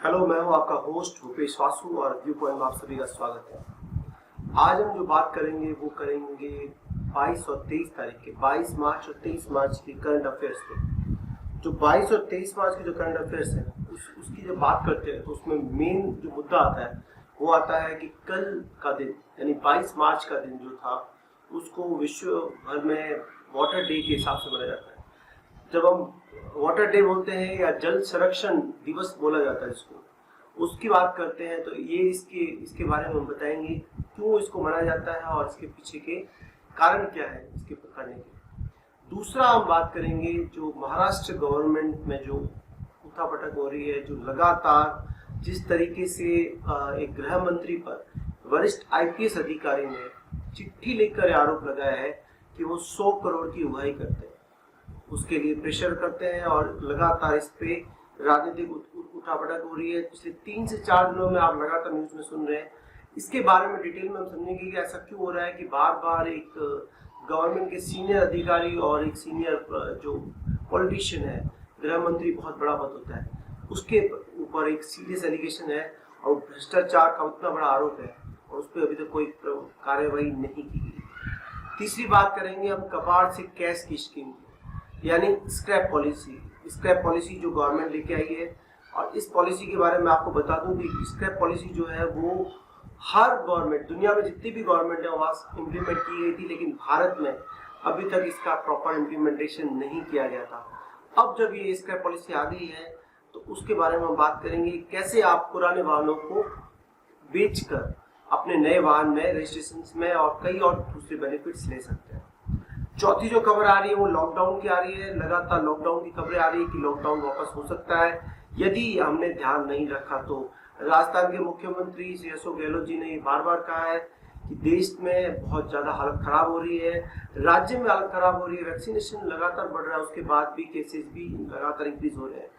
Hello, मैं हूं आपका होस्ट भूपेश वासु और व्यू पॉइंट में आप सभी का स्वागत है। आज हम जो बात करेंगे वो करेंगे 22 और 23 तारीख के 22 मार्च और 23 मार्च की करंट अफेयर्स पे। जो 22 और 23 मार्च की जो करंट अफेयर्स है उसकी जब बात करते हैं तो उसमें मेन जो मुद्दा आता है वो आता है कि कल का दिन यानी 22 मार्च का दिन जो था उसको विश्व भर में वाटर डे के हिसाब से मनाया जाता है। जब हम वाटर डे बोलते हैं या जल संरक्षण दिवस बोला जाता है इसको, उसकी बात करते हैं तो ये इसके बारे में हम बताएंगे क्यों इसको मनाया जाता है और इसके पीछे के कारण क्या है इसके करने के। दूसरा हम बात करेंगे जो महाराष्ट्र गवर्नमेंट में जो उठापटक हो रही है, जो लगातार जिस तरीके से एक गृह मंत्री पर वरिष्ठ आईपीएस अधिकारी ने चिट्ठी लिखकर आरोप लगाया है कि वो 100 करोड़ की उगाही करते हैं, उसके लिए प्रेशर करते हैं और लगातार इस पे राजनीतिक उठापटक हो रही है। पिछले 3 से 4 दिनों में आप लगातार न्यूज में सुन रहे हैं। इसके बारे में डिटेल में हम समझेंगे कि ऐसा क्यों हो रहा है कि बार बार एक गवर्नमेंट के सीनियर अधिकारी और एक सीनियर जो पॉलिटिशियन है, गृह मंत्री बहुत बड़ा पद होता है, उसके ऊपर एक सीरियस एलिगेशन है और भ्रष्टाचार का उतना बड़ा आरोप है और उस पर अभी तक कोई कार्यवाही नहीं की गई। तीसरी बात करेंगे हम कबाड़ से कैश की स्कीम यानी स्क्रैप पॉलिसी जो गवर्नमेंट लेके आई है। और इस पॉलिसी के बारे में आपको बता दूं कि स्क्रैप पॉलिसी जो है वो हर गवर्नमेंट, दुनिया में जितनी भी गवर्नमेंट है वहाँ इम्प्लीमेंट की गई थी, लेकिन भारत में अभी तक इसका प्रॉपर इम्प्लीमेंटेशन नहीं किया गया था। अब जब ये स्क्रैप पॉलिसी आ गई है तो उसके बारे में हम बात करेंगे कैसे आप पुराने वाहनों को बेचकर अपने नए वाहन में रजिस्ट्रेशन में और कई और दूसरे बेनिफिट्स ले सकते हैं। चौथी जो खबर आ रही है वो लॉकडाउन की आ रही है। लगातार लॉकडाउन की खबरें आ रही है कि लॉकडाउन वापस हो सकता है यदि हमने ध्यान नहीं रखा तो। राजस्थान के मुख्यमंत्री श्री अशोक गहलोत जी ने बार बार कहा है कि देश में बहुत ज्यादा हालत खराब हो रही है, राज्य में हालत खराब हो रही है, वैक्सीनेशन लगातार बढ़ रहा है, उसके बाद भी केसेस भी लगातार इंक्रीज हो रहे हैं,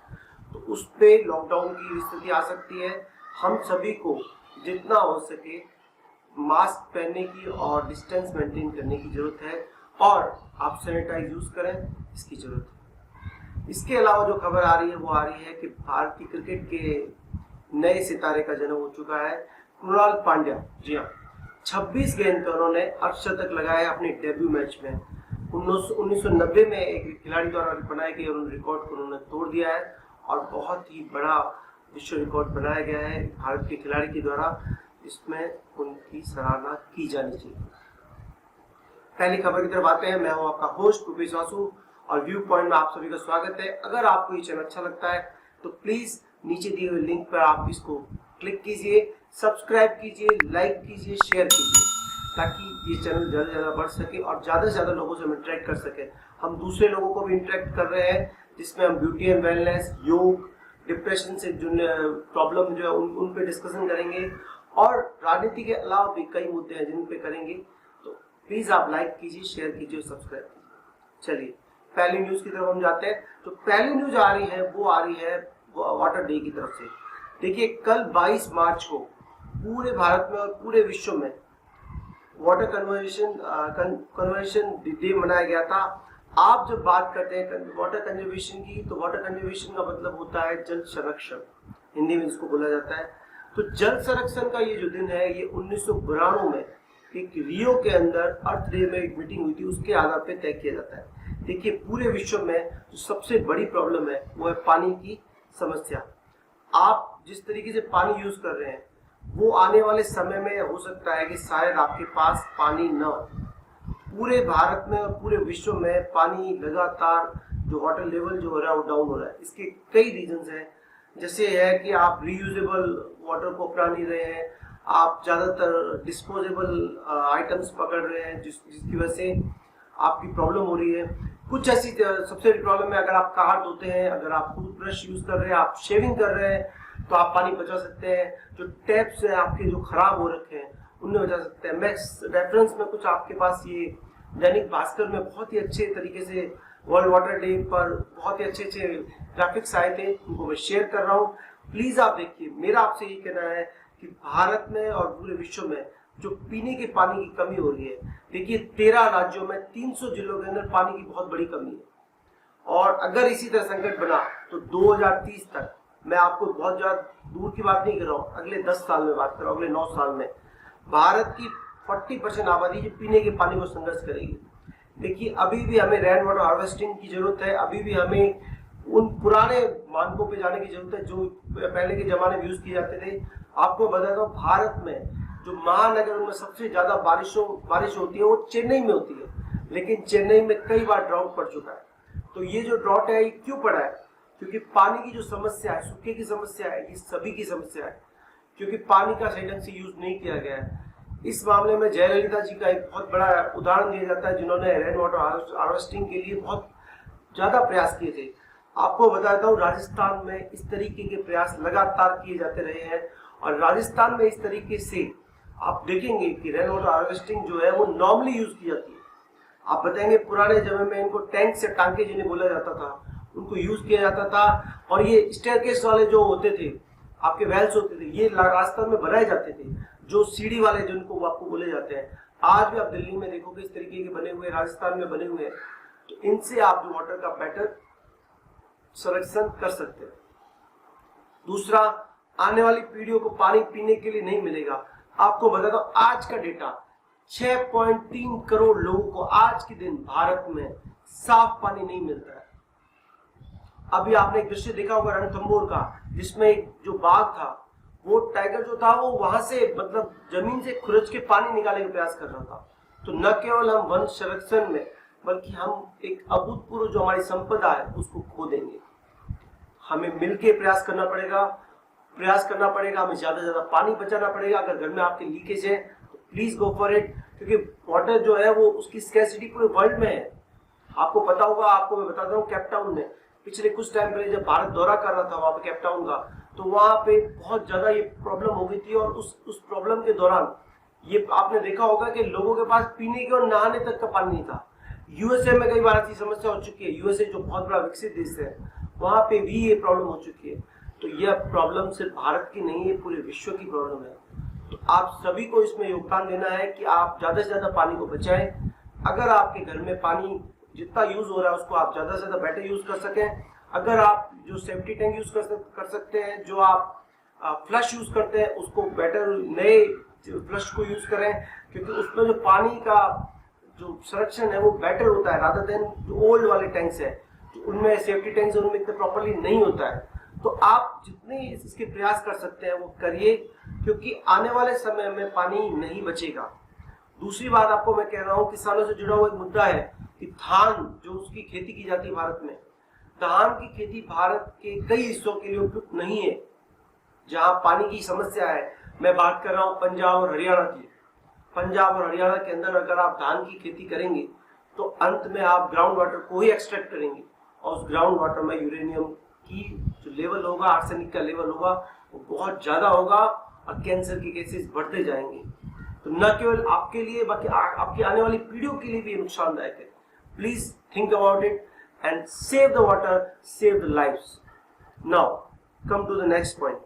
तो उस पे लॉकडाउन की स्थिति आ सकती है। हम सभी को जितना हो सके मास्क पहनने की और डिस्टेंस मेंटेन करने की जरूरत है और आप सैनिटाइज यूज करें, इसकी जरूरत है। इसके अलावा जो खबर आ रही है वो आ रही है कि भारतीय क्रिकेट के नए सितारे का जन्म हो चुका है, कृणाल पांड्या। जी हाँ, 26 गेंद पर उन्होंने अर्धशतक लगाया अपने डेब्यू मैच में। 1990 में एक खिलाड़ी द्वारा बनाए गए रिकॉर्ड को उन्होंने तोड़ दिया है और बहुत ही बड़ा विश्व रिकॉर्ड बनाया गया है भारत के खिलाड़ी के द्वारा। इसमें उनकी सराहना की जानी चाहिए। पहली खबर की तरफ आते हैं। मैं हूं आपका होस्ट भूपेश वासु और व्यू पॉइंट में आप सभी का स्वागत है। अगर आपको ये चैनल अच्छा लगता है तो प्लीज नीचे दिए हुए लिंक पर आप इसको क्लिक कीजिए, सब्सक्राइब कीजिए, लाइक कीजिए, शेयर कीजिए, ताकि ये चैनल ज्यादा से ज्यादा बढ़ सके और ज्यादा से ज्यादा लोगों से हम इंटरेक्ट कर सके। हम दूसरे लोगों को भी इंटरेक्ट कर रहे हैं जिसमें हम ब्यूटी एंड वेलनेस, योग, डिप्रेशन से जो प्रॉब्लम जो है उन पे डिस्कशन करेंगे और राजनीति के अलावा भी कई मुद्दे हैं जिन पे करेंगे। तो प्लीज आप लाइक कीजिए, शेयर कीजिए और सब्सक्राइब कीजिए। चलिए पहली न्यूज की तरफ हम जाते हैं। तो पहली न्यूज आ रही है वाटर डे की तरफ से। देखिए, कल 22 मार्च को पूरे भारत में और पूरे विश्व में वाटर कंजर्वेशन डे मनाया गया था। आप जब बात करते हैं वाटर कंजर्वेशन की तो वाटर कंजर्वेशन का मतलब होता है जल संरक्षण, हिंदी में इसको बोला जाता है। तो जल संरक्षण का ये जो दिन है ये 1992 में एक रियो के अंदर अर्थ डे में एक मीटिंग हुई थी, उसके आधार पे तय किया जाता है। देखिए, पूरे विश्व में जो सबसे बड़ी प्रॉब्लम है वो है पानी की समस्या। आप जिस तरीके से पानी यूज कर रहे हैं वो आने वाले समय में हो सकता है कि शायद आपके पास पानी न हो। पूरे भारत में और पूरे विश्व में पानी लगातार जो वाटर लेवल जो हो रहा है वो डाउन हो रहा है। इसके कई रीजंस हैं, जैसे है कि आप रीयूजेबल वाटर को अपना नहीं रहे हैं, आप ज्यादातर डिस्पोजेबल आइटम्स पकड़ रहे हैं जिसकी वजह से आपकी प्रॉब्लम हो रही है। कुछ ऐसी सबसे बड़ी प्रॉब्लम है, अगर आप कार धोते हैं, अगर आप टूथब्रश यूज कर रहे हैं, आप शेविंग कर रहे हैं तो आप पानी बचा सकते हैं। जो टैप्स हैं आपके जो खराब हो रखे हैं उनमें बचा सकते हैं। मैं रेफरेंस में कुछ आपके पास ये दैनिक भास्कर में बहुत ही अच्छे तरीके से वर्ल्ड वाटर डे पर बहुत ही अच्छे अच्छे ग्राफिक्स आए थे, उनको मैं शेयर कर रहा हूँ। प्लीज आप देखिए। मेरा आपसे ये कहना है कि भारत में और पूरे विश्व में जो पीने के पानी की कमी हो रही है, देखिए 13 राज्यों में 300 जिलों के अंदर पानी की बहुत बड़ी कमी है और अगर इसी तरह संकट बना तो 2030 तक मैं आपको बहुत ज्यादा दूर की बात नहीं कर रहा हूँ, अगले 10 साल में बात कर रहा हूँ, अगले 9 साल में भारत की 40% आबादी जो पीने के पानी को संघर्ष करेगी। देखिए अभी भी हमें रेन वाटर हार्वेस्टिंग की जरूरत है, अभी भी हमें उन पुराने मानकों पे जाने की जरूरत है जो पहले के जमाने में यूज किए जाते थे। आपको बताता हूँ, भारत में जो महानगर में सबसे ज्यादा बारिश होती है वो चेन्नई में होती है, लेकिन चेन्नई में कई बार ड्राउट पड़ चुका है। तो ये जो ड्राउट है ये क्यों पड़ा है? क्योंकि पानी की जो समस्या है, सूखे की समस्या है, ये सभी की समस्या है, क्योंकि पानी का सही ढंग से यूज नहीं किया गया है। इस मामले में जयललिता जी का एक बहुत बड़ा उदाहरण दिया जाता है, जिन्होंने रेन वाटर हार्वेस्टिंग के लिए बहुत ज्यादा प्रयास किए थे। आपको बताता हूँ, राजस्थान में इस तरीके के प्रयास लगातार किए जाते रहे हैं, और राजस्थान में इस तरीके से आप देखेंगे कि रेन वाटर हार्वेस्टिंग जो है वो नॉर्मली यूज की जाती है। आप बताएंगे पुराने जमाने में इनको टैंक से टांके जिन्हें बोला जाता था, उनको यूज किया जाता था, और ये स्टेयरकेस वाले जो होते थे, आपके वेल्स होते थे, ये राजस्थान में बनाए जाते थे, जो सीढ़ी वाले जिनको आपको बोले जाते हैं। आज भी आप दिल्ली में देखोगे इस तरीके के बने हुए, राजस्थान में बने हुए हैं। तो इनसे आप जो वाटर का बेटर संरक्षण कर सकते हैं। दूसरा, आने वाली पीढ़ियों को पानी पीने के लिए नहीं मिलेगा। आपको बताता हूं, आज का डेटा 6.3 करोड़ लोगों को आज के दिन भारत में साफ पानी नहीं मिलता है। अभी आपने एक दृश्य देखा होगा रणथंभौर का, जिसमें एक जो बाघ था, वो टाइगर जो था वो वहां से मतलब जमीन से खुरच के पानी निकालने का प्रयास कर रहा था। तो न केवल हम वन संरक्षण में, बल्कि हम एक अभूतपूर्व जो हमारी संपदा है उसको खो देंगे। हमें मिलकर प्रयास करना पड़ेगा, हमें ज्यादा से ज्यादा पानी बचाना पड़ेगा। अगर घर में आपके लीकेज है तो प्लीज गो फॉर इट, क्योंकि वाटर जो है वो उसकी स्कैर्सिटी पूरे वर्ल्ड में है। आपको पता होगा, आपको मैं बताता हूँ, कैपटाउन में पिछले कुछ टाइम पहले जब भारत दौरा कर रहा था वहां पे कैपटाउन का, तो वहां पे बहुत ज्यादा ये प्रॉब्लम हो गई थी। और उस प्रॉब्लम के दौरान ये आपने देखा होगा कि लोगों के पास पीने के और नहाने तक का पानी नहीं था। यूएसए में कई बार ऐसी समस्या हो चुकी है, यूएसए जो बहुत बड़ा विकसित देश है, वहां पे भी ये प्रॉब्लम हो चुकी है। तो यह प्रॉब्लम सिर्फ भारत की नहीं है, पूरे विश्व की प्रॉब्लम है। तो आप सभी को इसमें योगदान देना है कि आप ज्यादा से ज्यादा पानी को बचाएं। अगर आपके घर में पानी जितना यूज हो रहा है उसको आप ज्यादा से ज्यादा बेटर यूज कर सकें। अगर आप जो सेफ्टी टैंक यूज कर सकते हैं, जो आप फ्लश यूज करते हैं, उसको बेटर नए फ्लश को यूज करें, क्योंकि उसमें जो पानी का जो संरक्षण है वो बेटर होता है रादर देन जो ओल्ड वाले टैंक्स है, तो उनमें सेफ्टी टैंक्स उनमें इतना प्रॉपर्ली नहीं होता है। तो आप जितने इसके प्रयास कर सकते हैं वो करिए, क्योंकि आने वाले समय में पानी नहीं बचेगा। दूसरी बात आपको मैं कह रहा हूँ, किसानों से जुड़ा हुआ एक मुद्दा है कि धान जो उसकी खेती की जाती है भारत में, धान की खेती भारत के कई हिस्सों के लिए उपयुक्त नहीं है जहां पानी की समस्या है। मैं बात कर रहा हूं पंजाब और हरियाणा की। पंजाब और हरियाणा के अंदर अगर आप धान की खेती करेंगे तो अंत में आप ग्राउंड वाटर को ही एक्सट्रैक्ट करेंगे, और उस ग्राउंड वाटर में यूरेनियम की जो लेवल होगा, आर्सेनिक का लेवल होगा, वो बहुत ज्यादा होगा और कैंसर के केसेस बढ़ते जाएंगे। तो न केवल आपके लिए बल्कि आपकी आने वाली पीढ़ियों के लिए भी नुकसानदायक है। Please think about it and save the water, save the lives. Now come to the next point.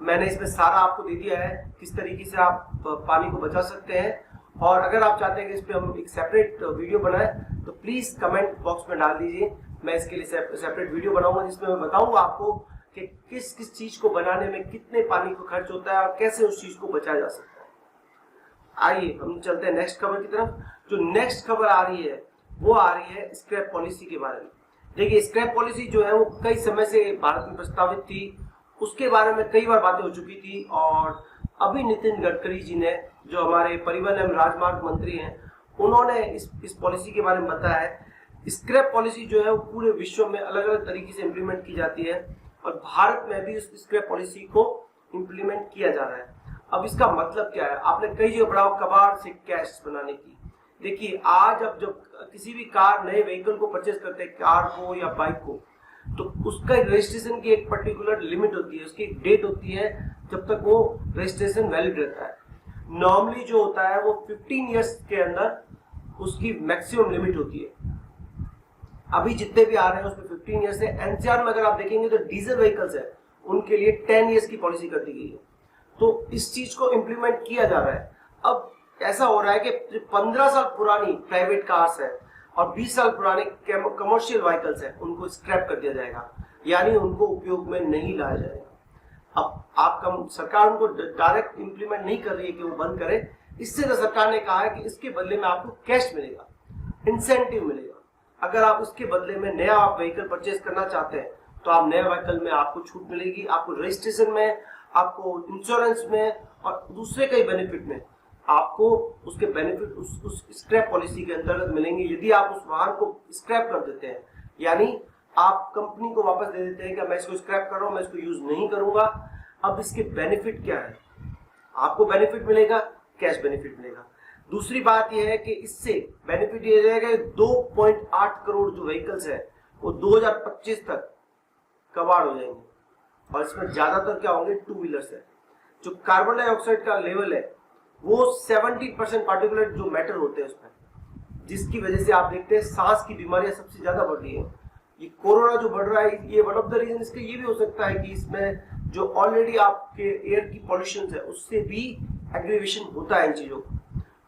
मैंने इसमें सारा आपको दे दिया है किस तरीके से आप पानी को बचा सकते हैं, और अगर आप चाहते हैं कि इस पे हम एक सेपरेट वीडियो बनाएं तो प्लीज कमेंट बॉक्स में डाल दीजिए। मैं इसके लिए सेपरेट वीडियो बनाऊंगा जिसमें मैं बताऊंगा आपको कि किस किस चीज को बनाने में कितने पानी को खर्च होता है और कैसे उस चीज को बचाया जा सकता है। आइए हम चलते हैं नेक्स्ट खबर की तरफ। जो नेक्स्ट खबर आ रही है वो आ रही है स्क्रैप पॉलिसी के बारे में। देखिए, स्क्रैप पॉलिसी जो है वो कई समय से भारत में प्रस्तावित थी, उसके बारे में कई बार बातें हो चुकी थी, और अभी नितिन गडकरी जी ने, जो हमारे परिवहन एवं राजमार्ग मंत्री हैं, उन्होंने इस पॉलिसी के बारे में बताया है। स्क्रैप पॉलिसी जो है वो पूरे विश्व में अलग अलग तरीके से इम्प्लीमेंट की जाती है, और भारत में भी इस स्क्रैप पॉलिसी को इम्प्लीमेंट किया जा रहा है। अब इसका मतलब क्या है? आपने कई जगह पढ़ा कबाड़ से कैश बनाने की। देखिए, आज अब जब किसी भी कार नए व्हीकल को परचेज करते हैं, कार को या बाइक को, तो उसका रजिस्ट्रेशन की एक पर्टिकुलर लिमिट होती है, उसकी एक डेट होती है जब तक वो रजिस्ट्रेशन वैलिड रहता है। नॉर्मली जो होता है वो 15 इयर्स के अंदर उसकी मैक्सिमम लिमिट होती है। अभी जितने भी आ रहे हैं उसमें 15 इयर्स है। एनसीआर में अगर आप देखेंगे तो डीजल व्हीकल्स है, उनके लिए 10 इयर्स की पॉलिसी कर दी गई है। तो इस चीज को इम्प्लीमेंट किया जा रहा है। अब ऐसा हो रहा है कि 15 साल पुरानी प्राइवेट कार्स है और 20 साल पुराने कमर्शियल व्हीकल्स है, उनको स्क्रैप कर दिया जाएगा। यानी उनको उपयोग में नहीं लाया जाएगा। अब आपका सरकार उनको डायरेक्ट इंप्लीमेंट नहीं कर रही है कि वो बंद करे, इससे तो सरकार ने कहा है कि इसके बदले में आपको कैश मिलेगा, इंसेंटिव मिलेगा। अगर आप उसके बदले में नया आप व्हीकल परचेज करना चाहते हैं तो आप नए व्हीकल में आपको छूट मिलेगी, आपको रजिस्ट्रेशन में, आपको इंश्योरेंस में और दूसरे कई बेनिफिट में आपको उसके बेनिफिट उस स्क्रैप पॉलिसी के अंतर्गत मिलेंगे। यदि आप उस वाहन को स्क्रैप कर देते हैं, यानी आप कंपनी को वापस दे देते हैं कि मैं इसको स्क्रैप कर रहा हूं, मैं इसको यूज नहीं करूंगा। अब इसके बेनिफिट क्या है? आपको बेनिफिट मिलेगा, कैश बेनिफिट मिलेगा। दूसरी बात यह है कि इससे बेनिफिट ये रहेगा 2.8 करोड़ जो व्हीकल्स है वो 2025 तक कबाड़ हो जाएंगे, और इसमें ज्यादातर क्या होंगे, टू व्हीलर्स है। जो कार्बन डाइऑक्साइड का लेवल है वो 70% पार्टिकुलेट जो मैटर होते हैं उसमें, जिसकी वजह से आप देखते हैं सांस की बीमारियां सबसे ज्यादा बढ़ रही है। ये कोरोना जो बढ़ रहा है, ये वन ऑफ द रीजन इसका ये भी हो सकता है कि इसमें जो ऑलरेडी आपके एयर की पॉल्यूशन है उससे भी एग्रीवेशन होता है इन चीजों को।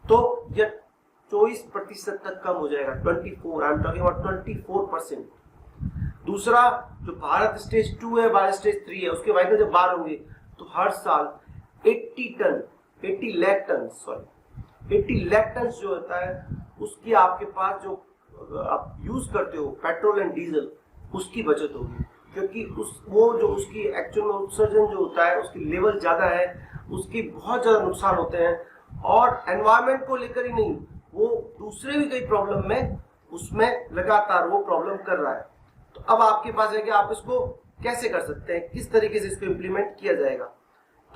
तो यह 24% तक कम हो जाएगा, 24, आई एम टॉकिंग अबाउट 24%। दूसरा, जो भारत स्टेज 2 है, भारत स्टेज 3 है, उसके व्हीकल जब बाहर होंगे तो हर साल 80 लाख टन जो होता है उसकी आपके पास जो आप यूज करते हो पेट्रोल एंड डीजल, उसकी बचत होगी, क्योंकि उसकी एक्चुअल में उत्सर्जन जो होता है उसकी लेवल ज्यादा है, उसकी बहुत ज्यादा नुकसान होते हैं, और एनवायरमेंट को लेकर ही नहीं, वो दूसरे भी कई प्रॉब्लम में उसमें लगातार वो प्रॉब्लम कर रहा है। तो अब आपके पास है कि आप इसको कैसे कर सकते हैं, किस तरीके से इसको इम्प्लीमेंट किया जाएगा।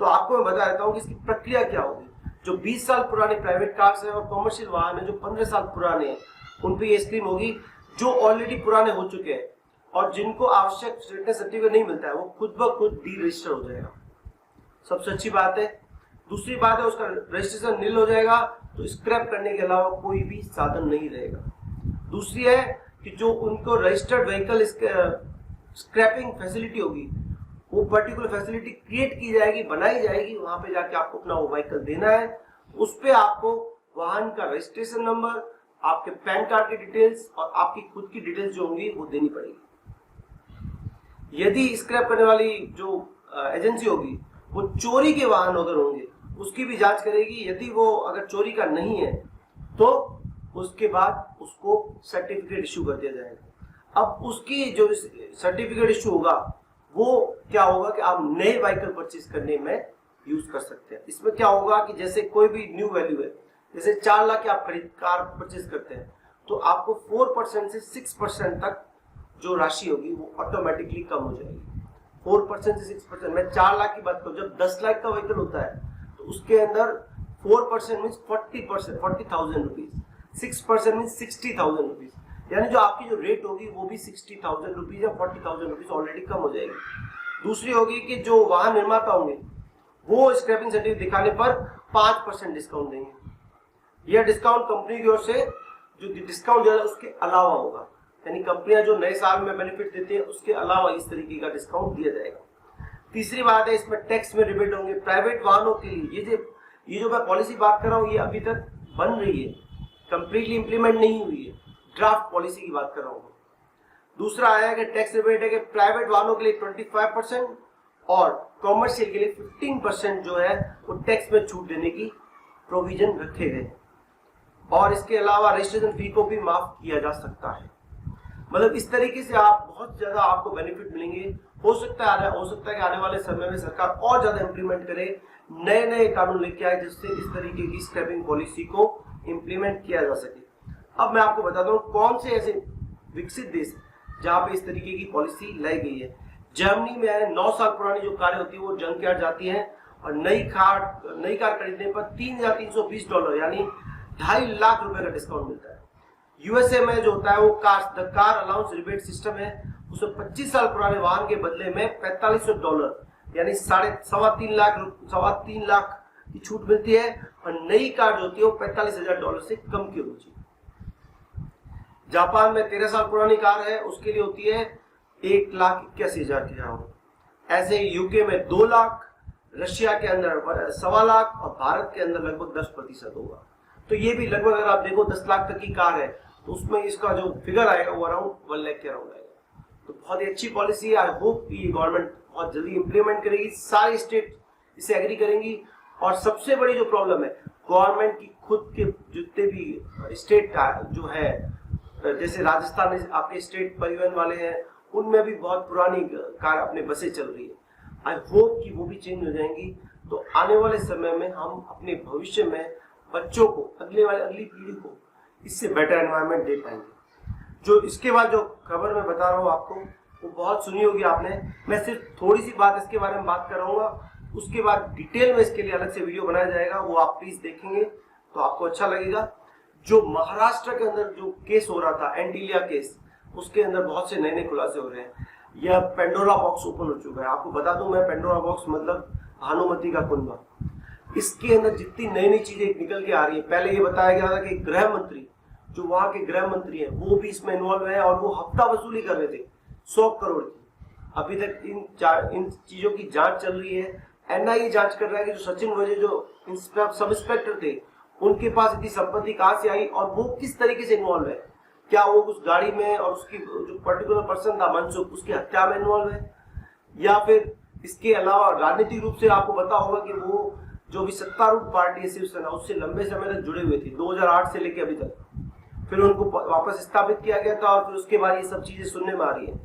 तो आपको मैं बता देता हूँ कि इसकी प्रक्रिया क्या होगी। जो 20 साल पुराने प्राइवेट कार्स है और कॉमर्शियल वाहन है जो 15 साल पुराने हैं, उन पे ये स्कीम होगी। जो ऑलरेडी पुराने हो चुके हैं और जिनको आवश्यक फिटनेस सर्टिफिकेट नहीं मिलता है, वो खुद ब खुद डी रजिस्टर हो जाएगा, सबसे अच्छी बात है। दूसरी बात है, उसका रजिस्ट्रेशन नील हो जाएगा, तो स्क्रैप करने के अलावा कोई भी साधन नहीं रहेगा। दूसरी है कि जो उनको रजिस्टर्ड व्हीकल स्क्रैपिंग फैसिलिटी होगी, वो पर्टिकुलर फैसिलिटी क्रिएट की जाएगी, बनाई जाएगी, वहां पे जाके आपको अपना वो व्हीकल देना है। उस पे आपको वाहन का रजिस्ट्रेशन नंबर, आपके पैन कार्ड की डिटेल्स और आपकी खुद की डिटेल्स जो होंगी वो देनी पड़ेगी। यदि स्क्रैप करने वाली जो एजेंसी होगी वो चोरी के वाहन अगर होंगे उसकी भी जांच करेगी। यदि वो अगर चोरी का नहीं है तो उसके बाद उसको सर्टिफिकेट इश्यू कर दिया जाएगा। अब उसकी जो सर्टिफिकेट इश्यू होगा वो क्या होगा कि आप नए व्हीकल परचेज करने में यूज कर सकते हैं। इसमें क्या होगा कि जैसे कोई भी न्यू वैल्यू है, जैसे 4 लाख की आप खरीद कार परचेज करते हैं, तो आपको 4% से 6% तक जो राशि होगी वो ऑटोमेटिकली कम हो जाएगी। 4% से 6%, मैं 4 लाख की बात करूं, जब 10 लाख का व्हीकल होता है तो उसके अंदर 4% मीन्स 40,000 रुपीज, 6% मीन्स 60,000 रुपीज, यानी जो आपकी जो रेट होगी वो भी 60,000 रुपीज या 40,000 रुपीज ऑलरेडी कम हो जाएगी। दूसरी होगी कि जो वाहन निर्माता होंगे वो स्क्रैपिंग सर्टिफिकेट दिखाने पर 5% डिस्काउंट देंगे। यह डिस्काउंट कंपनी की ओर से जो डिस्काउंट दिया उसके अलावा होगा, यानी कंपनियां जो नए साल में बेनिफिट देती है उसके अलावा इस तरीके का डिस्काउंट दिया जाएगा। तीसरी बात है, इसमें टैक्स में रिबेट होंगे प्राइवेट वाहनों के लिए। ये जो मैं पॉलिसी बात कर रहा हूँ ये अभी तक बन रही है, कंप्लीटली इंप्लीमेंट नहीं हुई है, ड्राफ्ट पॉलिसी की बात कर रहा हूँ। दूसरा आया कि टैक्स रिबेट है कि प्राइवेट वाहनों के लिए 25% और कॉमर्शियल के लिए 15% जो है वो टैक्स में छूट देने की प्रोविजन रखे गए, और इसके अलावा रजिस्ट्रेशन फी को भी माफ किया जा सकता है। मतलब इस तरीके से आप बहुत ज्यादा आपको बेनिफिट मिलेंगे। हो सकता है कि आने वाले समय में सरकार और ज्यादा इंप्लीमेंट करे, नए नए कानून लेके आए जिससे इस तरीके की स्क्रैपिंग पॉलिसी को इंप्लीमेंट किया जा सके। अब मैं आपको बताता हूँ कौन से ऐसे विकसित देश जहाँ पे इस तरीके की पॉलिसी लाई गई है। जर्मनी में 9 साल पुरानी जो कारें होती है वो जंक यार्ड जाती हैं और नई कार खरीदने पर $3,320 यानी 2.5 लाख रुपए का डिस्काउंट मिलता है। यूएसए में जो होता है वो कार अलाउंस रिबेट सिस्टम है, उसमें 25 साल पुराने वाहन के बदले में $4,500 यानी 3.5 लाख की छूट मिलती है, और नई कार जो होती है वो $45,000 से कम की होनी चाहिए। जापान में 13 साल पुरानी कार है, उसके लिए होती है 1,81,000 की राउंड। ऐसे यूके में 2 लाख, रशिया के अंदर 1.25 लाख और भारत के अंदर लगभग 10% होगा। तो ये भी लगभग अगर आप देखो 10 लाख तक की कार है तो उसमें इसका जो फिगर आएगा वो अराउंड 1 लाख के अराउंड आएगा। तो बहुत ही अच्छी पॉलिसी है। आई होप ये गवर्नमेंट बहुत जल्दी इंप्लीमेंट करेगी, सारी स्टेट इसे एग्री करेंगी। और सबसे बड़ी जो प्रॉब्लम है गवर्नमेंट की खुद के जितने भी स्टेट जो है, जैसे राजस्थान में आपके स्टेट परिवहन वाले हैं, उनमें भी बहुत पुरानी कार अपने बसें चल रही है। आई होप कि वो भी चेंज हो जाएंगी। तो आने वाले समय में हम अपने भविष्य में बच्चों को, अगली पीढ़ी को इससे बेटर एनवायरनमेंट दे पाएंगे। जो इसके बाद जो खबर मैं बता रहा हूँ आपको, वो बहुत सुनी होगी आपने। मैं सिर्फ थोड़ी सी बात इसके बारे में बात कर रहा हूँ, उसके बाद डिटेल में इसके लिए अलग से वीडियो बनाया जाएगा, वो आप प्लीज देखेंगे तो आपको अच्छा लगेगा। जो महाराष्ट्र के अंदर जो केस हो रहा था, एंटीलिया केस, उसके अंदर बहुत से नए नए खुलासे हो रहे हैं। यह पेंडोरा बॉक्स ओपन हो चुका है। आपको बता दूं मैं, पेंडोरा बॉक्स मतलब भानुमति का कुंडा। इसके अंदर जितनी नई नई चीजें निकल के आ रही है, पहले ये बताया गया था कि गृह मंत्री, जो वहां के गृह मंत्री हैं, वो भी इसमें इन्वॉल्व है और वो हफ्ता वसूली कर रहे थे 100 करोड़ की। अभी तक इन चीजों की जांच चल रही है। एनआईए जांच कर रहा है कि जो सचिन वजे जो सब इंस्पेक्टर थे, उनके पास इतनी संपत्ति कहां से आई और वो किस तरीके से इन्वॉल्व है। क्या वो उस गाड़ी में और उसकी जो पर्टिकुलर पर्सन था मनसुख, उसकी हत्या में इन्वॉल्व है, या फिर इसके अलावा राजनीतिक रूप से आपको पता होगा कि वो जो भी सत्तारूढ़ पार्टी है शिवसेना, उससे लंबे समय तक जुड़े हुए थे, 2008 से लेकर अभी तक। फिर उनको वापस स्थापित किया गया था और फिर उसके बाद ये सब चीजें सुनने में आ रही है।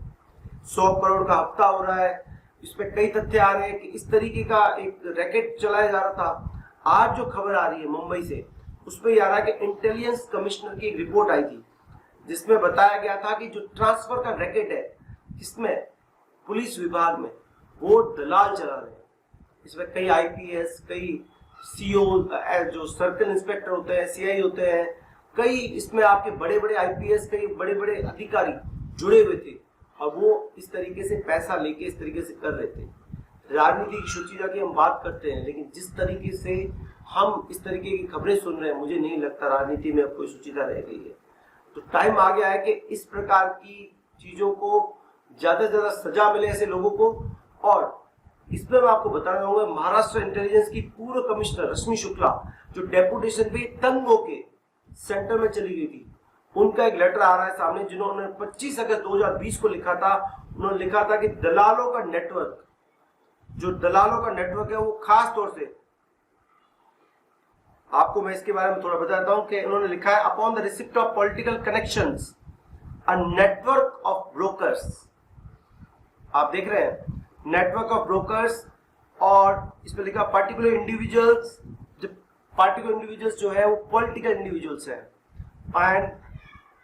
100 करोड़ का हफ्ता हो रहा है। इसमें कई तथ्य आ रहे हैं कि इस तरीके का एक रैकेट चलाया जा रहा था। आज जो खबर आ रही है मुंबई से, उसमें यह आ रहा है कि इंटेलिजेंस कमिश्नर की एक रिपोर्ट आई थी, जिसमें बताया गया था कि जो ट्रांसफर का रैकेट है, इसमें पुलिस विभाग में वो दलाल चला रहे हैं। इसमें कई आईपीएस, कई सीओ, जो सर्कल इंस्पेक्टर होते हैं, सीआई होते हैं, कई इसमें आपके बड़े बड़े आईपीएस, कई बड़े बड़े अधिकारी जुड़े हुए थे और वो इस तरीके से पैसा लेके इस तरीके से कर रहे थे। राजनीति की सुचिता की हम बात करते हैं, लेकिन जिस तरीके से हम इस तरीके की खबरें सुन रहे हैं, मुझे नहीं लगता राजनीति में अब कोई सुचिता रह गई है। तो टाइम आ गया है कि इस प्रकार की चीजों को ज्यादा से ज्यादा सजा मिले ऐसे लोगों को। और इसमें मैं आपको बताना चाहूंगा, महाराष्ट्र इंटेलिजेंस की पूर्व कमिश्नर रश्मि शुक्ला, जो डेपुटेशन पे तंग होके सेंटर में चली गई थी, उनका एक लेटर आ रहा है सामने, जिन्होंने 25 अगस्त 2020 को लिखा था। उन्होंने लिखा था कि दलालों का नेटवर्क, जो दलालों का नेटवर्क है, वो खास तौर से, आपको मैं इसके बारे में थोड़ा बताता हूं कि उन्होंने लिखा है, upon the receipt of political connections a network of brokers. आप देख रहे हैं, नेटवर्क ऑफ ब्रोकर्स, और इसमें लिखा पर्टिकुलर इंडिविजुअल्स। जो पर्टिकुलर इंडिविजुअल्स जो है वो पॉलिटिकल इंडिविजुअल्स हैं, and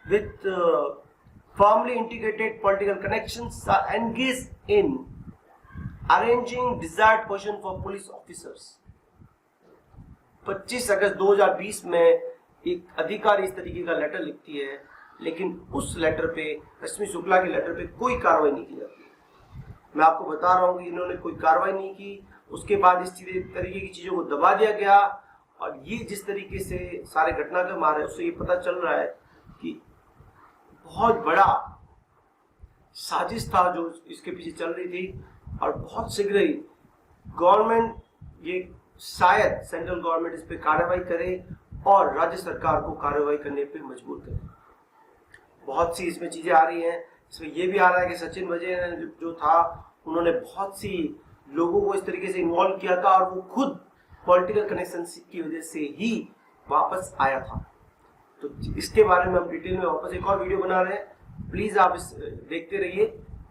with firmly integrated political connections are engaged in arranging desired position for police officers। 25 अगस्त 2020 में एक अधिकारी इस तरीके का लेटर लिखती है, लेकिन उस लेटर पे, रश्मि शुक्ला के लेटर पे कोई कार्रवाई नहीं की जाती। मैं आपको बता रहा हूँ कि इन्होंने कोई कार्रवाई नहीं की। उसके बाद इस तरीके की चीजों को दबा दिया गया, और ये जिस तरीके से सारे घटनाक्रम आ रहे हैं, उससे ये पता चल रहा है कि बहुत बड़ा साजिश था जो इसके पीछे चल रही थी। और बहुत शीघ्र ही गवर्नमेंट, ये शायद सेंट्रल गवर्नमेंट इस पे कार्रवाई करे और राज्य सरकार को कार्रवाई करने पे मजबूर करे। बहुत सी इसमें चीजें आ रही हैं। इसमें यह भी आ रहा है कि सचिन वजे जो था, उन्होंने बहुत सी लोगों को इस तरीके से इन्वॉल्व किया था और वो खुद पॉलिटिकल कनेक्शन की वजह से ही वापस आया था। तो इसके बारे में हम डिटेल में वापस एक और वीडियो बना रहे हैं। प्लीज आप इस देखते रहिए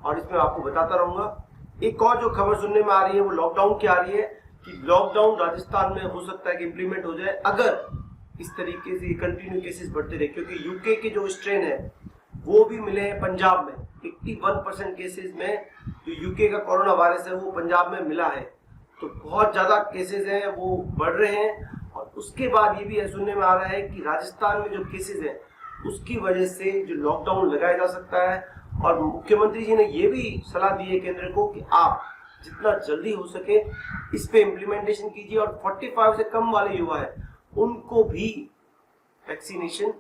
और इसमें आपको बताता रहूंगा। एक और जो खबर सुनने में आ रही है वो लॉकडाउन की आ रही है, कि लॉकडाउन राजस्थान में हो सकता है कि इम्प्लीमेंट हो जाए अगर इस तरीके से कंटिन्यू केसेस बढ़ते रहे, क्योंकि यूके के जो स्ट्रेन है वो भी मिले हैं पंजाब में। 81% केसेस में जो यूके का कोरोना वायरस है वो पंजाब में मिला है। तो बहुत ज्यादा केसेस हैं, वो बढ़ रहे हैं। और उसके बाद ये भी सुनने में आ रहा है कि राजस्थान में जो केसेस हैं उसकी वजह से जो लॉकडाउन लगाया जा सकता है। और मुख्यमंत्री जी ने ये भी सलाह दी है केंद्र को कि आप जितना जल्दी हो सके इस पे इम्प्लीमेंटेशन कीजिए, और 45 से कम वाले युवा हैं उनको भी वैक्सीनेशन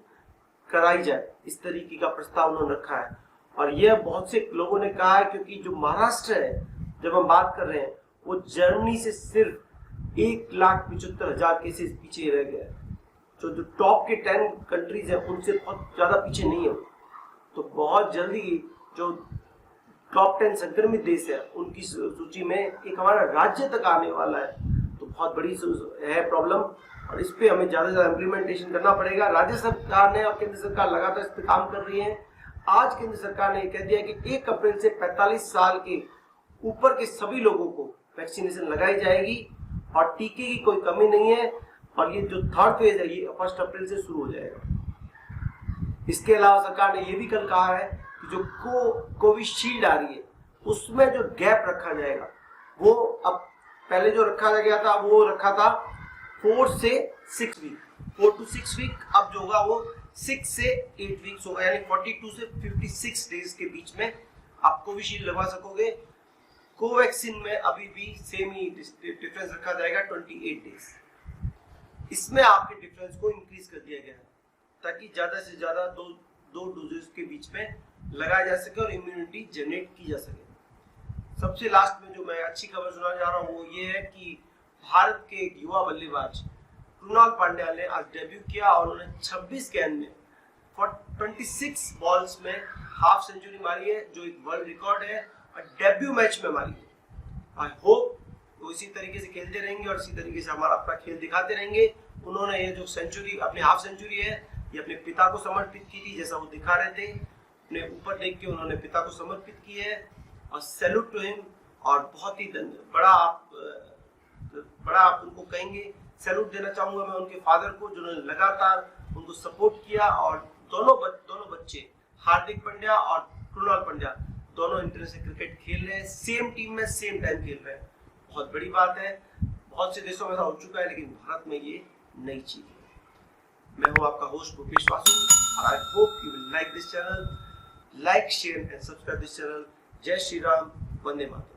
कराई जाए। इस तरीके का प्रस्ताव उन्होंने रखा है। और यह बहुत से लोगों ने कहा है, क्योंकि जो महाराष्ट्र है, जब हम बात कर रहे हैं, वो जर्मनी से सिर्फ 1,75,000 केसेस पीछे रह गया है। जो टॉप के 10 कंट्रीज हैं उनसे बहुत ज्यादा पीछे नहीं है। तो बहुत जल्दी जो टॉप 10 संक्रमित देश है उनकी सूची में एक हमारा राज्य तक आने वाला है, तो बहुत बड़ी है प्रॉब्लम, और इस पे हमें ज्यादा से ज्यादा इम्प्लीमेंटेशन करना पड़ेगा। राज्य सरकार ने और केंद्र सरकार लगातार इस पे काम कर रही है। आज केंद्र सरकार ने कह दिया कि 1 अप्रैल से 45 साल के ऊपर के सभी लोगों को वैक्सीनेशन लगाई जाएगी और टीके की कोई कमी नहीं है, और ये जो थर्ड फेज है ये 1 अप्रैल से शुरू हो जाएगा। इसके अलावा सरकार ने ये भी कल कहा है कि जो कोविशील्ड आ रही है उसमें जो गैप रखा जाएगा वो अब पहले जो रखा गया था वो रखा था 4 से 6 वीक, 4 to 6 वीक, अब जो होगा वो 6 से 8 वीक्स होगा, यानी 42 से 56 डेज के बीच में आप कोविशील्ड लगवा सकोगे। कोवैक्सीन में अभी भी सेम ही डिफरेंस रखा जाएगा 28 डेज। इसमें आपके डिफरेंस को इंक्रीज कर दिया गया है ताकि ज्यादा से ज्यादा दो डोजेस के बीच में लगाया जा सके और इम्यूनिटी जनरेट की जा सके। सबसे लास्ट में जो मैं अच्छी खबर सुनाने जा रहा हूँ वो ये है कि भारत के एक युवा बल्लेबाज कृणाल पांड्या ने आज डेब्यू किया और उन्होंने 26 गेंद में 26 बॉल्स में हाफ सेंचुरी मारी है, जो एक वर्ल्ड रिकॉर्ड है, और डेब्यू मैच में मारी है। आई होप वो इसी तरीके से खेलते रहेंगे और इसी तरीके से हमारा अपना खेल दिखाते रहेंगे। उन्होंने ये जो सेंचुरी, अपनी हाफ सेंचुरी है, ये अपने पिता को समर्पित की थी, जैसा वो दिखा रहे थे अपने ऊपर देख के उन्होंने पिता को समर्पित की है, और सैल्यूट टू हिम। और बहुत ही बड़ा आप उनको कहेंगे, सैल्यूट देना चाहूंगा मैं उनके फादर को जिन्होंने लगातार उनको सपोर्ट किया, और दोनों बच्चे हार्दिक पांड्या और कृणाल पांड्या दोनों इंटरनेशनल क्रिकेट खेल रहे हैं, सेम टीम में सेम टाइम खेल रहे हैं। बहुत बड़ी बात है, बहुत से देशों में ऐसा हो चुका है लेकिन भारत में ये नई चीज है। मैं हूं आपका होस्ट भूपेश वासु, और I hope you will like this channel, like share and subscribe this channel. जय श्री राम, वंदे मातरम।